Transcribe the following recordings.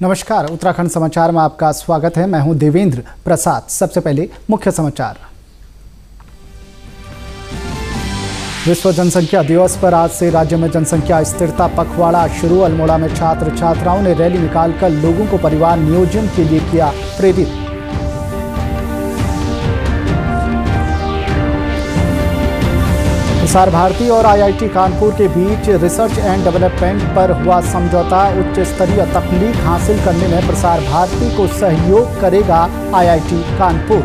नमस्कार, उत्तराखंड समाचार में आपका स्वागत है। मैं हूं देवेंद्र प्रसाद। सबसे पहले मुख्य समाचार। विश्व जनसंख्या दिवस पर आज से राज्य में जनसंख्या स्थिरता पखवाड़ा शुरू। अल्मोड़ा में छात्र छात्राओं ने रैली निकालकर लोगों को परिवार नियोजन के लिए किया प्रेरित। प्रसार भारती और आईआईटी कानपुर के बीच रिसर्च एंड डेवलपमेंट पर हुआ समझौता। उच्च स्तरीय तकनीक हासिल करने में प्रसार भारती को सहयोग करेगा आईआईटी कानपुर।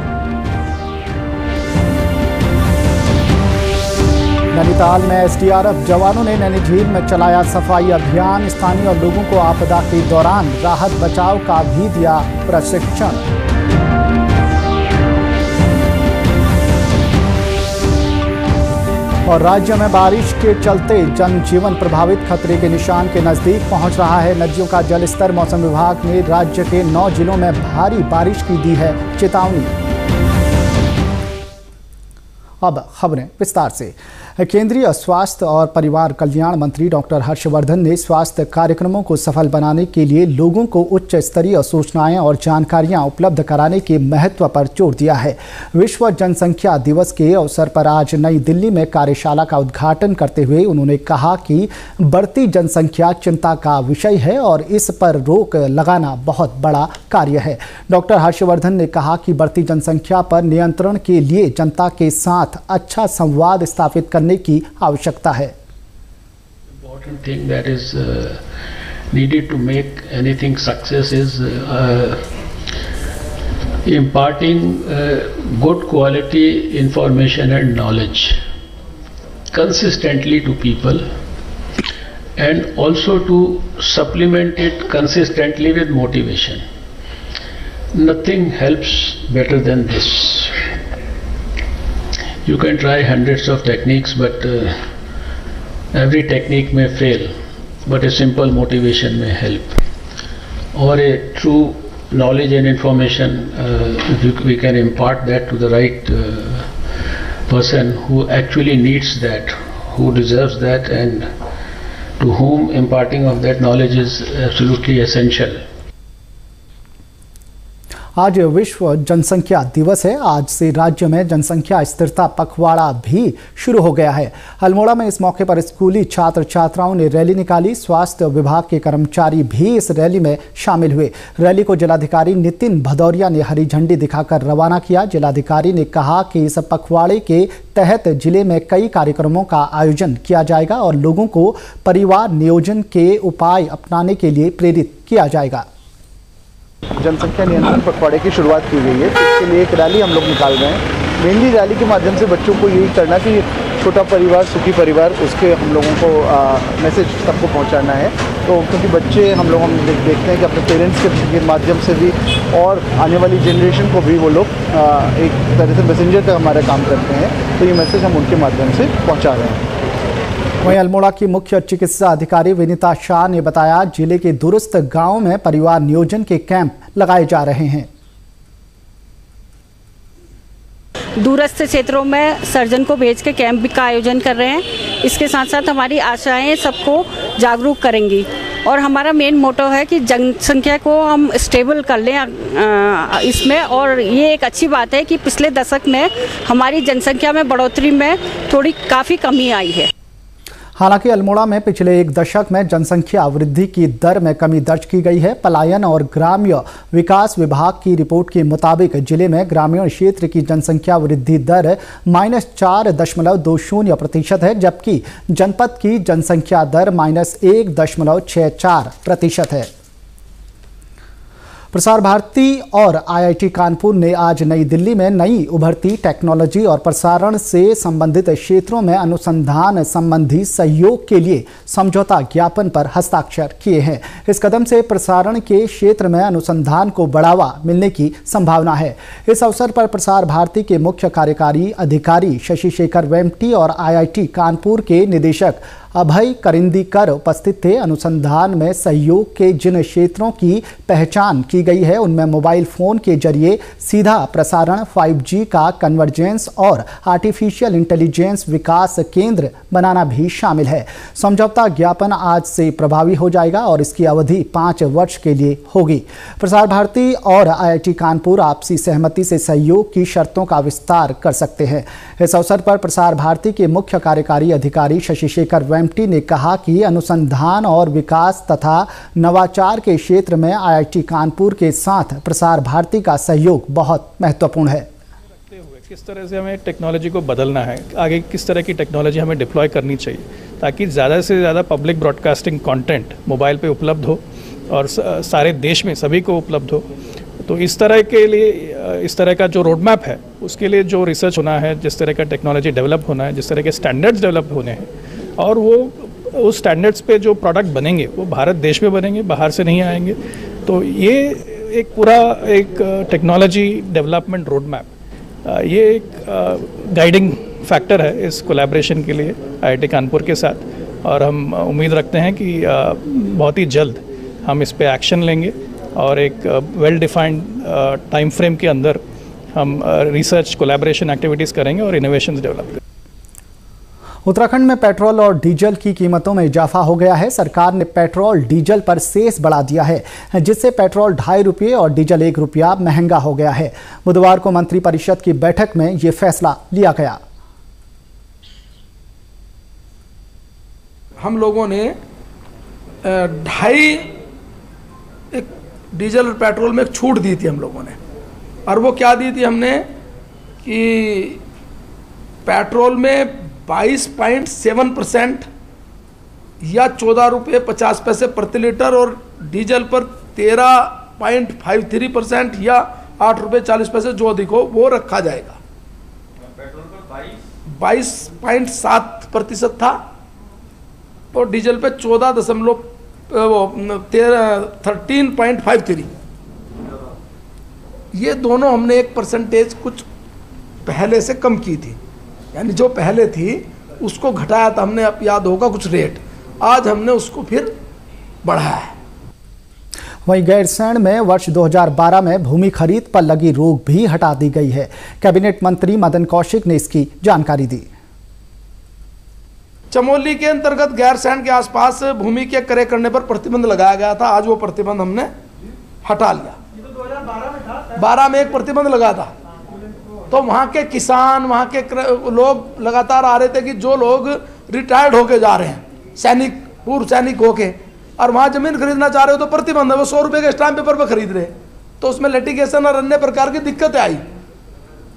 नैनीताल में एसडीआरएफ जवानों ने नैनी झील में चलाया सफाई अभियान। स्थानीय लोगों को आपदा के दौरान राहत बचाव का भी दिया प्रशिक्षण। और राज्य में बारिश के चलते जनजीवन प्रभावित, खतरे के निशान के नजदीक पहुंच रहा है नदियों का जलस्तर। मौसम विभाग ने राज्य के 9 जिलों में भारी बारिश की दी है चेतावनी। अब खबरें विस्तार से। केंद्रीय स्वास्थ्य और परिवार कल्याण मंत्री डॉक्टर हर्षवर्धन ने स्वास्थ्य कार्यक्रमों को सफल बनाने के लिए लोगों को उच्च स्तरीय सूचनाएं और जानकारियां उपलब्ध कराने के महत्व पर जोर दिया है। विश्व जनसंख्या दिवस के अवसर पर आज नई दिल्ली में कार्यशाला का उद्घाटन करते हुए उन्होंने कहा कि बढ़ती जनसंख्या चिंता का विषय है और इस पर रोक लगाना बहुत बड़ा कार्य है। डॉक्टर हर्षवर्धन ने कहा कि बढ़ती जनसंख्या पर नियंत्रण के लिए जनता के साथ अच्छा संवाद स्थापित करने की आवश्यकता है। Important thing that is needed to make anything success is imparting good quality information and knowledge consistently to people, and also to supplement it consistently with motivation. Nothing helps better than this. You can try hundreds of techniques, but every technique may fail, but a simple motivation may help. Or a true knowledge and information, we can impart that to the right person who actually needs that, who deserves that, and to whom imparting of that knowledge is absolutely essential. आज विश्व जनसंख्या दिवस है। आज से राज्य में जनसंख्या स्थिरता पखवाड़ा भी शुरू हो गया है। अल्मोड़ा में इस मौके पर स्कूली छात्र छात्राओं ने रैली निकाली। स्वास्थ्य विभाग के कर्मचारी भी इस रैली में शामिल हुए। रैली को जिलाधिकारी नितिन भदौरिया ने हरी झंडी दिखाकर रवाना किया। जिलाधिकारी ने कहा कि इस पखवाड़े के तहत जिले में कई कार्यक्रमों का आयोजन किया जाएगा और लोगों को परिवार नियोजन के उपाय अपनाने के लिए प्रेरित किया जाएगा। जनसंख्या नियंत्रण पखवाड़े की शुरुआत की गई है, इसके लिए एक रैली हम लोग निकाल रहे हैं। मेनली रैली के माध्यम से बच्चों को यही करना कि छोटा परिवार सुखी परिवार, उसके हम लोगों को मैसेज सबको पहुंचाना है। तो क्योंकि बच्चे हम देखते हैं कि अपने पेरेंट्स के माध्यम से भी और आने वाली जनरेशन को भी वो लोग एक तरह से मैसेंजर का हमारा काम करते हैं, तो ये मैसेज हम उनके माध्यम से पहुँचा रहे हैं। वहीं अल्मोड़ा की मुख्य चिकित्सा अधिकारी विनीता शाह ने बताया, जिले के दूरस्थ गांव में परिवार नियोजन के कैंप लगाए जा रहे हैं। दूरस्थ क्षेत्रों में सर्जन को भेज के कैंप का आयोजन कर रहे हैं। इसके साथ साथ हमारी आशाएं सबको जागरूक करेंगी और हमारा मेन मोटो है कि जनसंख्या को हम स्टेबल कर लें इसमें। और ये एक अच्छी बात है कि पिछले दशक में हमारी जनसंख्या में बढ़ोतरी में काफ़ी कमी आई है। हालांकि अल्मोड़ा में पिछले एक दशक में जनसंख्या वृद्धि की दर में कमी दर्ज की गई है। पलायन और ग्राम्य विकास विभाग की रिपोर्ट के मुताबिक जिले में ग्रामीण क्षेत्र की जनसंख्या वृद्धि दर -4.20% है, जबकि जनपद की जनसंख्या दर -1.64% है। प्रसार भारती और आईआईटी कानपुर ने आज नई दिल्ली में नई उभरती टेक्नोलॉजी और प्रसारण से संबंधित क्षेत्रों में अनुसंधान संबंधी सहयोग के लिए समझौता ज्ञापन पर हस्ताक्षर किए हैं। इस कदम से प्रसारण के क्षेत्र में अनुसंधान को बढ़ावा मिलने की संभावना है। इस अवसर पर प्रसार भारती के मुख्य कार्यकारी अधिकारी शशि शेखर वेम्पटी और आईआईटी कानपुर के निदेशक अभय करिंदीकर उपस्थित थे। अनुसंधान में सहयोग के जिन क्षेत्रों की पहचान की गई है उनमें मोबाइल फोन के जरिए सीधा प्रसारण, 5G का कन्वर्जेंस और आर्टिफिशियल इंटेलिजेंस विकास केंद्र बनाना भी शामिल है। समझौता ज्ञापन आज से प्रभावी हो जाएगा और इसकी अवधि 5 वर्ष के लिए होगी। प्रसार भारती और IIT कानपुर आपसी सहमति से सहयोग की शर्तों का विस्तार कर सकते हैं। इस अवसर पर प्रसार भारती के मुख्य कार्यकारी अधिकारी शशि शेखर वेम्पटी ने कहा कि अनुसंधान और विकास तथा नवाचार के क्षेत्र में IIT कानपुर के साथ प्रसार भारती का सहयोग बहुत महत्वपूर्ण है। किस तरह से हमें टेक्नोलॉजी को बदलना है, आगे किस तरह की टेक्नोलॉजी हमें डिप्लॉय करनी चाहिए ताकि ज़्यादा से ज़्यादा पब्लिक ब्रॉडकास्टिंग कंटेंट मोबाइल पे उपलब्ध हो और सारे देश में सभी को उपलब्ध हो। तो इस तरह के लिए इस तरह का जो रोड मैप है उसके लिए जो रिसर्च होना है, जिस तरह का टेक्नोलॉजी डेवलप होना है, जिस तरह के स्टैंडर्ड्स डेवलप होने हैं और वो उस स्टैंडर्ड्स पे जो प्रोडक्ट बनेंगे वो भारत देश में बनेंगे, बाहर से नहीं आएंगे। तो ये एक पूरा एक टेक्नोलॉजी डेवलपमेंट रोड मैप, ये एक गाइडिंग फैक्टर है इस कोलैबोरेशन के लिए IIT कानपुर के साथ और हम उम्मीद रखते हैं कि बहुत ही जल्द हम इस पे एक्शन लेंगे और एक वेल डिफाइंड टाइम फ्रेम के अंदर हम रिसर्च कोलैबोरेशन एक्टिविटीज़ करेंगे और इनोवेशंस डेवलप करेंगे। उत्तराखंड में पेट्रोल और डीजल की कीमतों में इजाफा हो गया है। सरकार ने पेट्रोल डीजल पर सेस बढ़ा दिया है, जिससे पेट्रोल 2.5 रुपये और डीजल 1 रुपया महंगा हो गया है। बुधवार को मंत्रिपरिषद की बैठक में ये फैसला लिया गया। हम लोगों ने 2.5 डीजल और पेट्रोल में एक छूट दी थी हम लोगों ने, और वो क्या दी थी हमने कि पेट्रोल में 22.7% या 14 रुपये 50 पैसे प्रति लीटर और डीजल पर 13.53% या 8 रुपये 40 पैसे जो अधिक हो वो रखा जाएगा। पेट्रोल पर 22.7% था और डीजल पे 13.53। ये दोनों हमने 1% कुछ पहले से कम की थी, यानी जो पहले थी उसको घटाया था हमने, अब याद होगा कुछ रेट, आज हमने उसको फिर बढ़ाया है। वहीं गैरसैंण में वर्ष 2012 में भूमि खरीद पर लगी रोक भी हटा दी गई है। कैबिनेट मंत्री मदन कौशिक ने इसकी जानकारी दी। चमोली के अंतर्गत गैरसैंण के आसपास भूमि के क्रय करने पर प्रतिबंध लगाया गया था, आज वो प्रतिबंध हमने हटा लिया। 2012 में एक प्रतिबंध लगा था, तो वहाँ के किसान, वहाँ के लोग लगातार आ रहे थे कि जो लोग रिटायर्ड होके जा रहे हैं, सैनिक, पूर्व सैनिक होके, और वहाँ जमीन खरीदना चाह रहे हो तो प्रतिबंध है, वो 100 रुपये के स्टैम्प पेपर पर खरीद रहे, तो उसमें लिटिगेशन और अन्य प्रकार की दिक्कतें आई।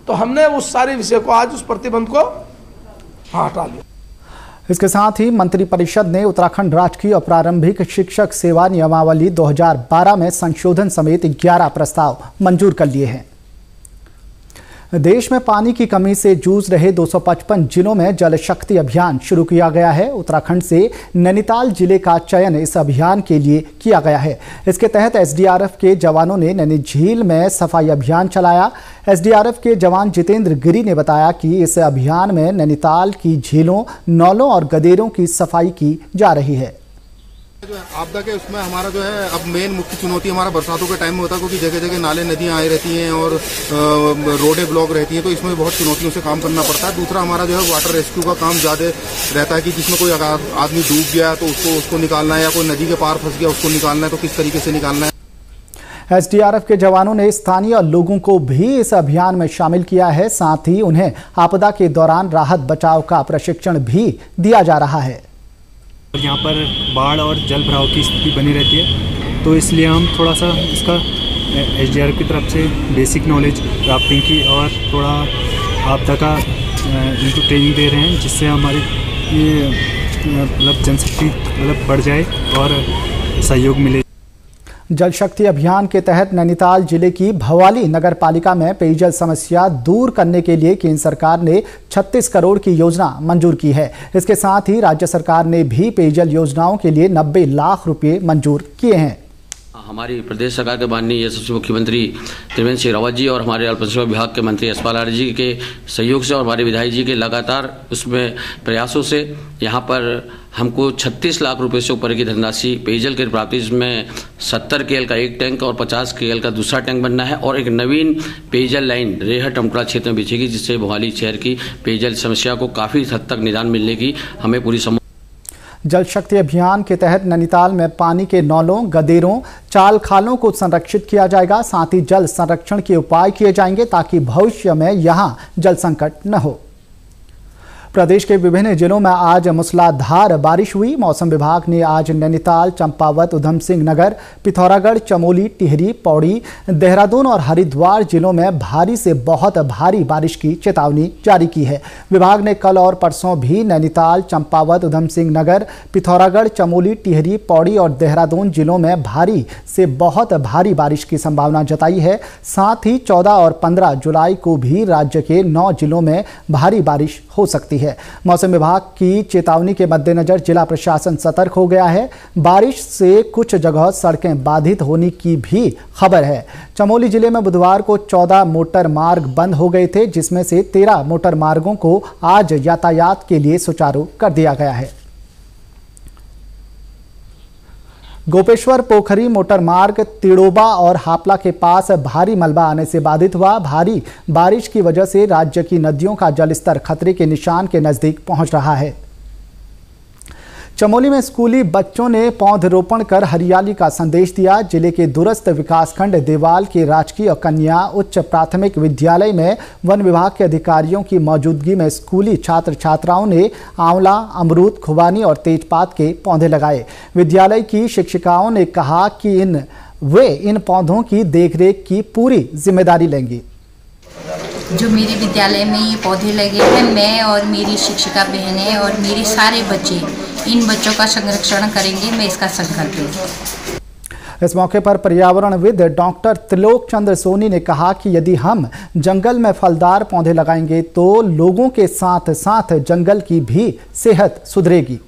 तो हमने उस सारे विषय को, आज उस प्रतिबंध को हटा लिया। इसके साथ ही मंत्रिपरिषद ने उत्तराखंड राजकीय और प्रारंभिक शिक्षक सेवा नियमावली 2012 में संशोधन समेत 11 प्रस्ताव मंजूर कर लिए हैं। देश में पानी की कमी से जूझ रहे 255 जिलों में जल शक्ति अभियान शुरू किया गया है। उत्तराखंड से नैनीताल जिले का चयन इस अभियान के लिए किया गया है। इसके तहत SDRF के जवानों ने नैनी झील में सफाई अभियान चलाया। SDRF के जवान जितेंद्र गिरी ने बताया कि इस अभियान में नैनीताल की झीलों, नौलों और गदेरों की सफाई की जा रही है। जो है आपदा के उसमें हमारा जो है अब मेन मुख्य चुनौती हमारा बरसातों के टाइम में होता है, क्योंकि जगह जगह नाले नदियाँ आई रहती हैं और रोडें ब्लॉक रहती हैं, तो इसमें बहुत चुनौतियों से काम करना पड़ता है। दूसरा हमारा जो है वाटर रेस्क्यू का काम ज़्यादा रहता है कि जिसमें कोई आदमी डूब गया तो उसको निकालना है, या कोई नदी के पार फंस गया उसको निकालना है, तो किस तरीके से निकालना है। SDRF के जवानों ने स्थानीय लोगों को भी इस अभियान में शामिल किया है। साथ ही उन्हें आपदा के दौरान राहत बचाव का प्रशिक्षण भी दिया जा रहा है। यहाँ पर बाढ़ और जल भराव की स्थिति बनी रहती है, तो इसलिए हम थोड़ा सा इसका SDRF की तरफ से बेसिक नॉलेज राफ्टिंग की और थोड़ा आपदा का इनको ट्रेनिंग दे रहे हैं, जिससे हमारी ये मतलब जनशक्ति मतलब बढ़ जाए और सहयोग मिले। जल शक्ति अभियान के तहत नैनीताल जिले की भवाली नगर पालिका में पेयजल समस्या दूर करने के लिए केंद्र सरकार ने 36 करोड़ की योजना मंजूर की है। इसके साथ ही राज्य सरकार ने भी पेयजल योजनाओं के लिए 90 लाख रुपए मंजूर किए हैं। हमारी प्रदेश सरकार के माननीय यशस्वी मुख्यमंत्री त्रिवेंद्र सिंह रावत जी और हमारे अल्पसंख्यक विभाग के मंत्री यशपाल आर्य जी के सहयोग से और हमारे विधायक जी के लगातार उसमें प्रयासों से यहाँ पर हमको 36 लाख रुपए से ऊपर की धनराशि पेयजल की प्राप्ति, जिसमें 70 KL का एक टैंक और 50 KL का दूसरा टैंक बनना है और एक नवीन पेयजल लाइन रेहट अमकुड़ा क्षेत्र में बिछेगी, जिससे मोहाली शहर की पेयजल समस्या को काफ़ी हद तक निदान मिलने की हमें पूरी जल शक्ति अभियान के तहत नैनीताल में पानी के नौलों, गदेरों, चाल खालों को संरक्षित किया जाएगा। साथ ही जल संरक्षण के उपाय किए जाएंगे ताकि भविष्य में यहां जल संकट न हो। प्रदेश के विभिन्न जिलों में आज मूसलाधार बारिश हुई। मौसम विभाग ने आज नैनीताल, चंपावत, उधम सिंह नगर, पिथौरागढ़, चमोली, टिहरी, पौड़ी, देहरादून और हरिद्वार जिलों में भारी से बहुत भारी बारिश की चेतावनी जारी की है। विभाग ने कल और परसों भी नैनीताल, चंपावत, उधम सिंह नगर, पिथौरागढ़, चमोली, टिहरी, पौड़ी और देहरादून जिलों में भारी से बहुत भारी बारिश की संभावना जताई है। साथ ही 14 और 15 जुलाई को भी राज्य के 9 जिलों में भारी बारिश हो सकती है। मौसम विभाग की चेतावनी के मद्देनजर जिला प्रशासन सतर्क हो गया है। बारिश से कुछ जगह सड़कें बाधित होने की भी खबर है। चमोली जिले में बुधवार को 14 मोटर मार्ग बंद हो गए थे, जिसमें से 13 मोटर मार्गों को आज यातायात के लिए सुचारू कर दिया गया है। गोपेश्वर पोखरी मोटर मार्ग तिड़ोबा और हापला के पास भारी मलबा आने से बाधित हुआ। भारी बारिश की वजह से राज्य की नदियों का जलस्तर खतरे के निशान के नजदीक पहुंच रहा है। चमोली में स्कूली बच्चों ने पौधरोपण कर हरियाली का संदेश दिया। जिले के दूरस्थ विकासखंड देवाल के राजकीय कन्या उच्च प्राथमिक विद्यालय में वन विभाग के अधिकारियों की मौजूदगी में स्कूली छात्र छात्राओं ने आंवला, अमरूद, खुबानी और तेजपात के पौधे लगाए। विद्यालय की शिक्षिकाओं ने कहा कि वे इन पौधों की देखरेख की पूरी जिम्मेदारी लेंगी। जो मेरे विद्यालय में ये पौधे लगे हैं, मैं और मेरी शिक्षिका बहनें और मेरे सारे बच्चे इन बच्चों का संरक्षण करेंगे, मैं इसका संकल्प हूँ। इस मौके पर पर्यावरणविद डॉक्टर त्रिलोक चंद्र सोनी ने कहा कि यदि हम जंगल में फलदार पौधे लगाएंगे तो लोगों के साथ साथ जंगल की भी सेहत सुधरेगी।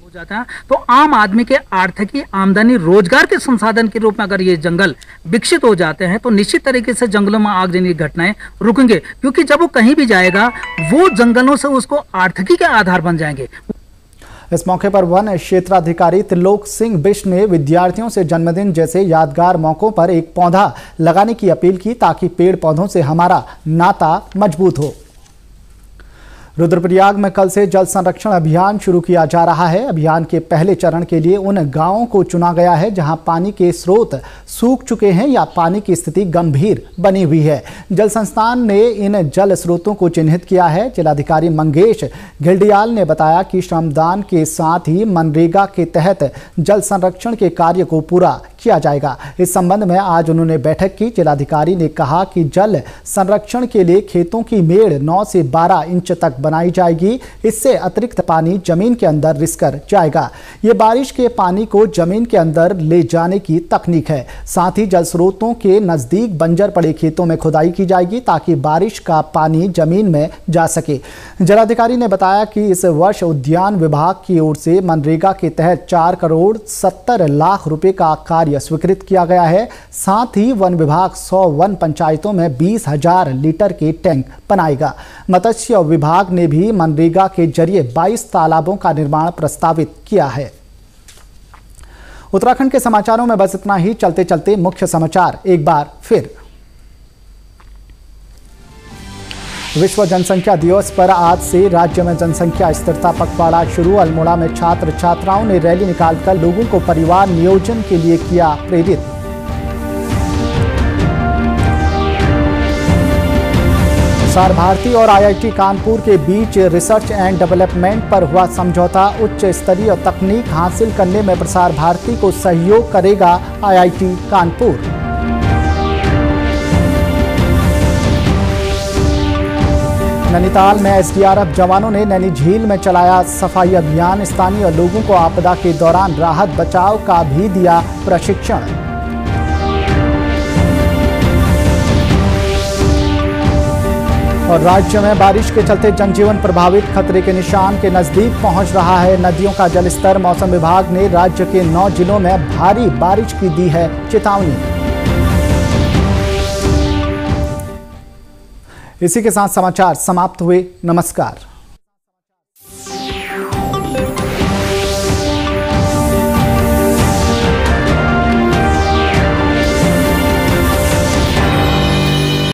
तो आम आदमी के आर्थिक आमदनी, रोजगार के संसाधन के रूप में अगर ये जंगल विकसित हो जाते हैं तो निश्चित तरीके से जंगलों में आगजनी की घटनाएं रुकेंगे, क्योंकि जब वो कहीं भी जाएगा वो जंगलों से उसको आर्थिकी के आधार बन जाएंगे। इस मौके पर वन क्षेत्राधिकारी त्रिलोक सिंह बिष्ट ने विद्यार्थियों से जन्मदिन जैसे यादगार मौकों पर एक पौधा लगाने की अपील की ताकि पेड़ पौधों से हमारा नाता मजबूत हो। रुद्रप्रयाग में कल से जल संरक्षण अभियान शुरू किया जा रहा है। अभियान के पहले चरण के लिए उन गांवों को चुना गया है जहां पानी के स्रोत सूख चुके हैं या पानी की स्थिति गंभीर बनी हुई है। जल संस्थान ने इन जल स्रोतों को चिन्हित किया है। जिलाधिकारी मंगेश घिल्डियाल ने बताया कि श्रमदान के साथ ही मनरेगा के तहत जल संरक्षण के कार्य को पूरा किया जाएगा। इस संबंध में आज उन्होंने बैठक की। जिलाधिकारी ने कहा कि जल संरक्षण के लिए खेतों की मेड़ 9 से 12 इंच तक बनाई जाएगी। इससे अतिरिक्त पानी जमीन के अंदर रिसकर जाएगा। ये बारिश के पानी को जमीन के अंदर ले जाने की तकनीक है। साथ ही जल स्रोतों के नजदीक बंजर पड़े खेतों में खुदाई की जाएगी ताकि बारिश का पानी जमीन में जा सके। जिलाधिकारी ने बताया कि इस वर्ष उद्यान विभाग की ओर से मनरेगा के तहत 4 करोड़ 70 लाख रुपए का कार्य स्वीकृत किया गया है। साथ ही वन विभाग 100 वन पंचायतों में 20,000 लीटर के टैंक बनाएगा। मत्स्य विभाग ने भी मनरेगा के जरिए 22 तालाबों का निर्माण प्रस्तावित किया है। उत्तराखंड के समाचारों में बस इतना ही। चलते चलते मुख्य समाचार एक बार फिर। विश्व जनसंख्या दिवस पर आज से राज्य में जनसंख्या स्थिरता पखवाड़ा शुरू। अल्मोड़ा में छात्र छात्राओं ने रैली निकालकर लोगों को परिवार नियोजन के लिए किया प्रेरित। प्रसार भारती और IIT कानपुर के बीच रिसर्च एंड डेवलपमेंट पर हुआ समझौता। उच्च स्तरीय तकनीक हासिल करने में प्रसार भारती को सहयोग करेगा IIT कानपुर। नैनीताल में SDRF जवानों ने नैनी झील में चलाया सफाई अभियान। स्थानीय लोगों को आपदा के दौरान राहत बचाव का भी दिया प्रशिक्षण। और राज्य में बारिश के चलते जनजीवन प्रभावित, खतरे के निशान के नजदीक पहुंच रहा है नदियों का जलस्तर। मौसम विभाग ने राज्य के 9 जिलों में भारी बारिश की दी है चेतावनी। इसी के साथ समाचार समाप्त हुए। नमस्कार।